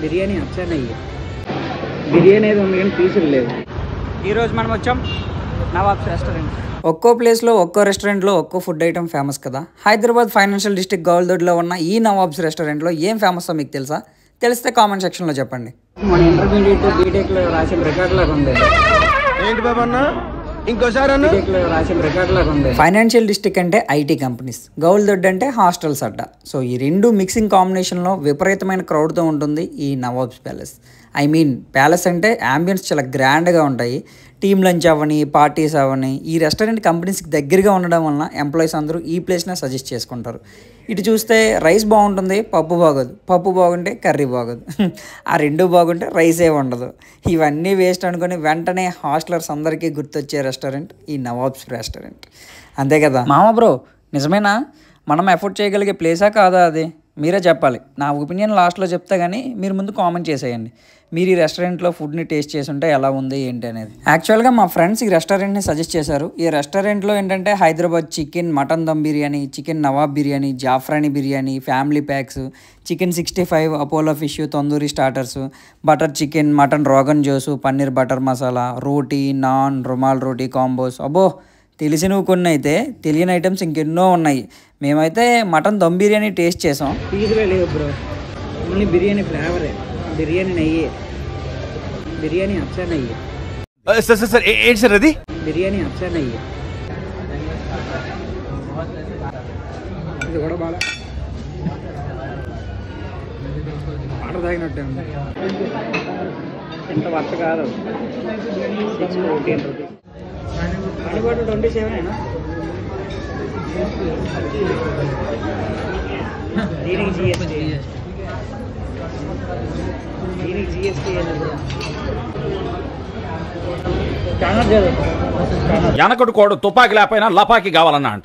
బిర్యానీ అచ్చనే బిర్యానీ ఏది ఉంది కానీ పీసులు లేవు. ఈరోజు మనం వచ్చాం నవాబ్స్ రెస్టారెంట్. ఒక్కో ప్లేస్లో ఒక్కో రెస్టారెంట్లో ఒక్కో ఫుడ్ ఐటమ్ ఫేమస్ కదా. హైదరాబాద్ ఫైనాన్షియల్ డిస్ట్రిక్ట్ గౌల్దొడ్లో ఉన్న ఈ నవాబ్స్ రెస్టారెంట్లో ఏం ఫేమస్తో మీకు తెలుసా? తెలిస్తే కామెంట్ సెక్షన్లో చెప్పండి. మన ఇంటర్మీడియట్ బీటెక్లో రాసిన రికార్డ్ లాగా ఉంది. ఏంటి బాబా అన్న ఇంకోసారి రాసిన రికార్డ్ లాగా ఉంది. ఫైనాన్షియల్ డిస్ట్రిక్ట్ అంటే ఐటీ కంపెనీస్, గౌల్దొడ్ అంటే హాస్టల్స్ అడ్డా. సో ఈ రెండు మిక్సింగ్ కాంబినేషన్లో విపరీతమైన క్రౌడ్తో ఉంటుంది ఈ nawabs palace. I mean palace అంటే అంబియన్స్ చాలా గ్రాండ్గా ఉంటాయి. టీమ్ లంచ్ అవ్వని, పార్టీస్ అవ్వని, ఈ రెస్టారెంట్ కంపెనీస్కి దగ్గరగా ఉండడం వలన ఎంప్లాయీస్ అందరూ ఈ ప్లేస్నే సజెస్ట్ చేసుకుంటారు. ఇటు చూస్తే రైస్ బాగుంటుంది, పప్పు బాగోదు, పప్పు బాగుంటే కర్రీ బాగోదు, ఆ రెండు బాగుంటే రైసే ఉండదు. ఇవన్నీ వేస్ట్ అనుకుని వెంటనే హాస్టలర్స్ అందరికీ గుర్తొచ్చే రెస్టారెంట్ ఈ నవాబ్స్ రెస్టారెంట్. అంతే కదా మామ బ్రో, నిజమేనా? మనం ఎఫోర్డ్ చేయగలిగే ప్లేసా కాదా అది? మీరే చెప్పాలి. నా ఒపీనియన్ లాస్ట్లో చెప్తా, కానీ మీరు ముందు కామెంట్ చేసేయండి. మీరు ఈ రెస్టారెంట్లో ఫుడ్ని టేస్ట్ చేసి ఉంటే ఎలా ఉంది ఏంటి అనేది. యాక్చువల్గా మా ఫ్రెండ్స్ ఈ రెస్టారెంట్ని సజెస్ట్ చేశారు. ఈ రెస్టారెంట్లో ఏంటంటే Hyderabad chicken mutton dum biryani, chicken nawab biryani, zafrani biryani, family packs, chicken 65, Apollo fish, tandoori starters, butter chicken, mutton rogan josh, paneer butter masala, roti, naan, rumal roti combos. అబ్బో, తెలిసినవి కొన్ని అయితే తెలియని ఐటమ్స్ ఇంకెన్నో ఉన్నాయి. మేమైతే మటన్ దమ్ బిర్యానీ టేస్ట్ చేసాం. పీసులే లేవు బ్రో, ఓన్లీ బిర్యానీ ఫ్లేవరే. బిర్యానీ నెయ్యి, బిర్యానీ అచ్చా నెయ్యి. సార్ ఏంటి సార్ అది? బిర్యానీ అచ్చా నెయ్యి. ఇది కూడా బాగా వాటర్ తాగినట్టే ఉంది. ఇంత వర్త కాదు. 614 రూపీస్. అడిబాటు 27 అయినా దీనికి జిఎస్టీ. దీనికి జిఎస్టీ వెనకడు కోడు తుపాకి లేకపోయినా లపాకి కావాలన్నా అంట.